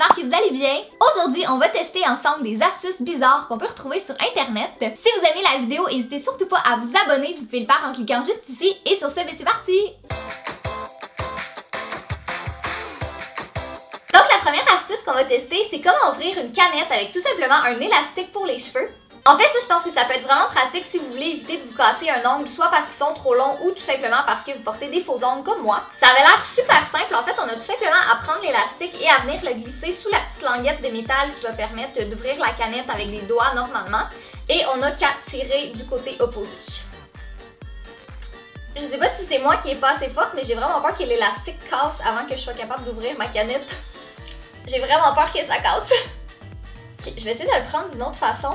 j'espère que vous allez bien. Aujourd'hui, on va tester ensemble des astuces bizarres qu'on peut retrouver sur internet. Si vous aimez la vidéo, n'hésitez surtout pas à vous abonner, vous pouvez le faire en cliquant juste ici. Et sur ce, c'est parti! Donc la première astuce qu'on va tester, c'est comment ouvrir une canette avec tout simplement un élastique pour les cheveux. En fait, ça, je pense que ça peut être vraiment pratique si vous voulez éviter de vous casser un ongle, soit parce qu'ils sont trop longs ou tout simplement parce que vous portez des faux ongles comme moi. Ça avait l'air super simple. En fait, on a tout simplement à prendre l'élastique et à venir le glisser sous la petite languette de métal qui va permettre d'ouvrir la canette avec les doigts normalement. Et on a qu'à tirer du côté opposé. Je sais pas si c'est moi qui est pas assez forte, mais j'ai vraiment peur que l'élastique casse avant que je sois capable d'ouvrir ma canette. J'ai vraiment peur que ça casse. Ok, je vais essayer de le prendre d'une autre façon.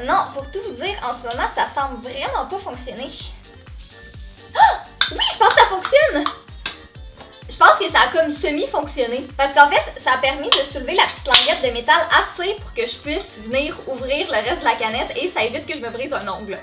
Non, pour tout vous dire, en ce moment, ça semble vraiment pas fonctionner. Ah! Oui, je pense que ça fonctionne! Je pense que ça a comme semi-fonctionné. Parce qu'en fait, ça a permis de soulever la petite languette de métal assez pour que je puisse venir ouvrir le reste de la canette et ça évite que je me brise un ongle.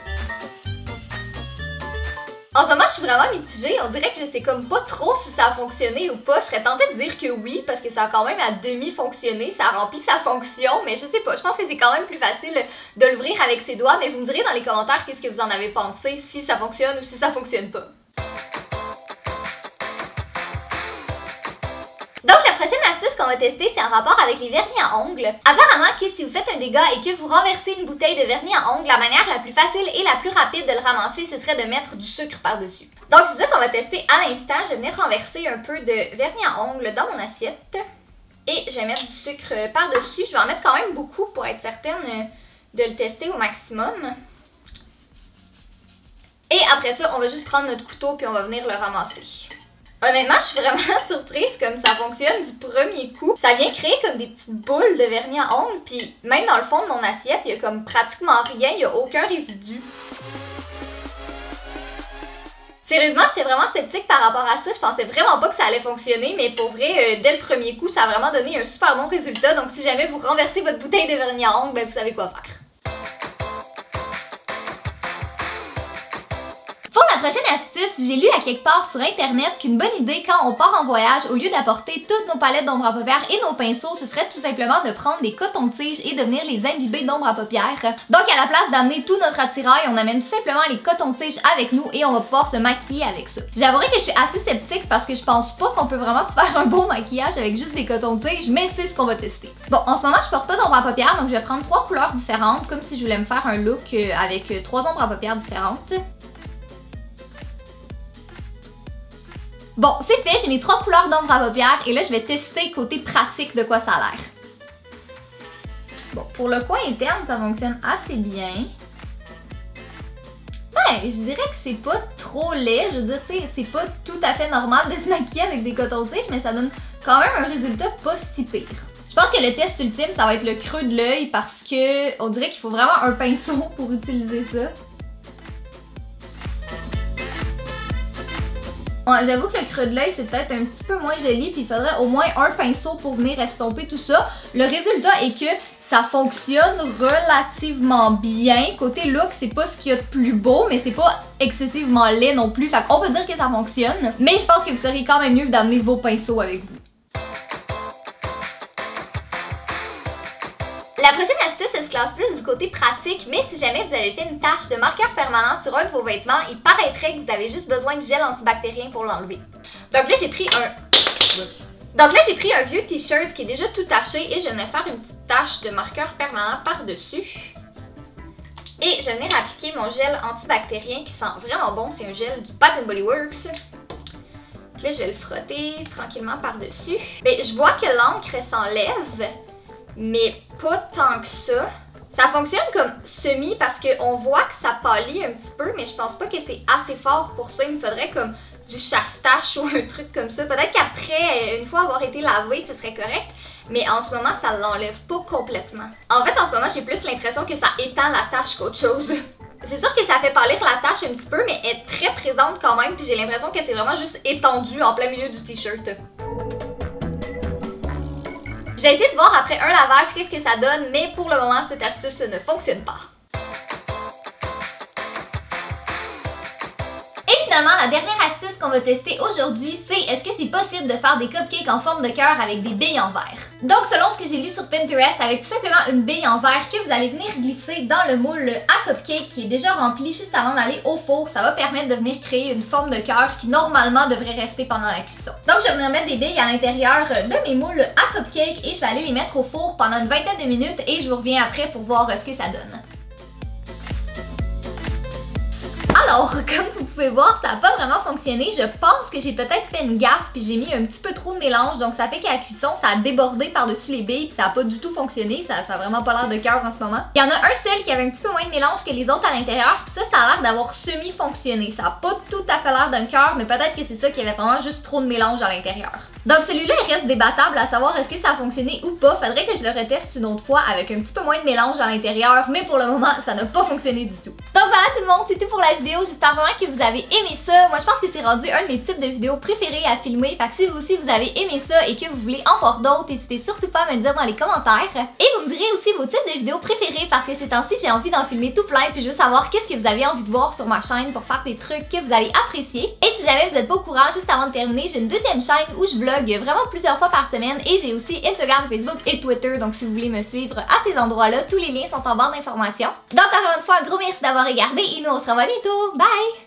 En ce moment, je suis vraiment mitigée. On dirait que je sais comme pas trop si ça a fonctionné ou pas. Je serais tentée de dire que oui, parce que ça a quand même à demi fonctionné. Ça a rempli sa fonction, mais je sais pas. Je pense que c'est quand même plus facile de l'ouvrir avec ses doigts. Mais vous me direz dans les commentaires qu'est-ce que vous en avez pensé, si ça fonctionne ou si ça fonctionne pas. Donc la prochaine astuce qu'on va tester, c'est en rapport avec les vernis à ongles. Apparemment que si vous faites un dégât et que vous renversez une bouteille de vernis à ongles, la manière la plus facile et la plus rapide de le ramasser, ce serait de mettre du sucre par-dessus. Donc c'est ça qu'on va tester à l'instant. Je vais venir renverser un peu de vernis à ongles dans mon assiette. Et je vais mettre du sucre par-dessus. Je vais en mettre quand même beaucoup pour être certaine de le tester au maximum. Et après ça, on va juste prendre notre couteau puis on va venir le ramasser. Honnêtement, je suis vraiment surprise comme ça fonctionne du premier coup. Ça vient créer comme des petites boules de vernis à ongles, puis même dans le fond de mon assiette, il y a comme pratiquement rien, il n'y a aucun résidu. Sérieusement, j'étais vraiment sceptique par rapport à ça. Je pensais vraiment pas que ça allait fonctionner, mais pour vrai, dès le premier coup, ça a vraiment donné un super bon résultat. Donc si jamais vous renversez votre bouteille de vernis à ongles, ben, vous savez quoi faire. Pour la prochaine astuce, j'ai lu à quelque part sur internet qu'une bonne idée quand on part en voyage, au lieu d'apporter toutes nos palettes d'ombre à paupières et nos pinceaux, ce serait tout simplement de prendre des cotons-tiges et de venir les imbiber d'ombre à paupières. Donc à la place d'amener tout notre attirail, on amène tout simplement les cotons-tiges avec nous et on va pouvoir se maquiller avec ça. J'avouerai que je suis assez sceptique parce que je pense pas qu'on peut vraiment se faire un beau maquillage avec juste des cotons-tiges, mais c'est ce qu'on va tester. Bon, en ce moment je porte pas d'ombre à paupières, donc je vais prendre 3 couleurs différentes, comme si je voulais me faire un look avec 3 ombres à paupières différentes. Bon, c'est fait, j'ai mes 3 couleurs d'ombre à paupières et là je vais tester côté pratique de quoi ça a l'air. Bon, pour le coin interne, ça fonctionne assez bien. Ouais, je dirais que c'est pas trop laid, je veux dire, tu sais, c'est pas tout à fait normal de se maquiller avec des cotons-tiges, mais ça donne quand même un résultat pas si pire. Je pense que le test ultime, ça va être le creux de l'œil parce que on dirait qu'il faut vraiment un pinceau pour utiliser ça. Ouais, j'avoue que le creux de l'œil c'est peut-être un petit peu moins joli puis il faudrait au moins un pinceau pour venir estomper tout ça. Le résultat est que ça fonctionne relativement bien. Côté look, c'est pas ce qu'il y a de plus beau, mais c'est pas excessivement laid non plus. Fait qu'on peut dire que ça fonctionne. Mais je pense que vous seriez quand même mieux d'amener vos pinceaux avec vous. La prochaine astuce, elle se classe plus du côté pratique, mais si jamais vous avez fait une tache de marqueur permanent sur un de vos vêtements, il paraîtrait que vous avez juste besoin de gel antibactérien pour l'enlever. Donc là, j'ai pris un vieux t-shirt qui est déjà tout taché et je vais faire une petite tache de marqueur permanent par-dessus. Et je vais venir appliquer mon gel antibactérien qui sent vraiment bon, c'est un gel du Bath & Body Works. Donc là, je vais le frotter tranquillement par-dessus. Je vois que l'encre s'enlève, mais pas tant que ça. Ça fonctionne comme semi parce qu'on voit que ça pâlit un petit peu, mais je pense pas que c'est assez fort pour ça. Il me faudrait comme du chasse-tache ou un truc comme ça. Peut-être qu'après, une fois avoir été lavé, ce serait correct. Mais en ce moment, ça l'enlève pas complètement. En fait, en ce moment, j'ai plus l'impression que ça étend la tache qu'autre chose. C'est sûr que ça fait pâlir la tache un petit peu, mais elle est très présente quand même. Puis j'ai l'impression que c'est vraiment juste étendu en plein milieu du t-shirt. Je vais essayer de voir après un lavage qu'est-ce que ça donne, mais pour le moment, cette astuce ne fonctionne pas. Et finalement, la dernière astuce qu'on va tester aujourd'hui, c'est est-ce que c'est possible de faire des cupcakes en forme de cœur avec des billes en verre. Donc selon ce que j'ai lu sur Pinterest, avec tout simplement une bille en verre que vous allez venir glisser dans le moule à cupcake qui est déjà rempli juste avant d'aller au four, ça va permettre de venir créer une forme de cœur qui normalement devrait rester pendant la cuisson. Donc je vais venir mettre des billes à l'intérieur de mes moules à cupcake et je vais aller les mettre au four pendant une vingtaine de minutes et je vous reviens après pour voir ce que ça donne. Alors, comme vous pouvez voir, ça n'a pas vraiment fonctionné. Je pense que j'ai peut-être fait une gaffe puis j'ai mis un petit peu trop de mélange. Donc ça fait qu'à la cuisson, ça a débordé par-dessus les billes puis ça n'a pas du tout fonctionné. Ça a vraiment pas l'air de cœur en ce moment. Il y en a un seul qui avait un petit peu moins de mélange que les autres à l'intérieur. Puis ça a l'air d'avoir semi-fonctionné. Ça n'a pas tout à fait l'air d'un cœur, mais peut-être que c'est ça qui avait vraiment juste trop de mélange à l'intérieur. Donc celui-là, il reste débattable à savoir est-ce que ça a fonctionné ou pas. Faudrait que je le reteste une autre fois avec un petit peu moins de mélange à l'intérieur. Mais pour le moment, ça n'a pas fonctionné du tout. Donc voilà tout le monde, c'est tout pour la vidéo. J'espère vraiment que vous avez aimé ça. Moi je pense que c'est rendu un de mes types de vidéos préférés à filmer. Fait que si vous aussi vous avez aimé ça et que vous voulez en voir d'autres, n'hésitez surtout pas à me le dire dans les commentaires. Et vous me direz aussi vos types de vidéos préférés parce que ces temps-ci j'ai envie d'en filmer tout plein. Puis je veux savoir qu'est-ce que vous avez envie de voir sur ma chaîne pour faire des trucs que vous allez apprécier. Et si jamais vous n'êtes pas au courant, juste avant de terminer, j'ai une deuxième chaîne où je vlog vraiment plusieurs fois par semaine. Et j'ai aussi Instagram, Facebook et Twitter. Donc si vous voulez me suivre à ces endroits-là, tous les liens sont en barre d'informations. Donc encore une fois, un gros merci d'avoir regardé et nous on se revoit bientôt. Bye!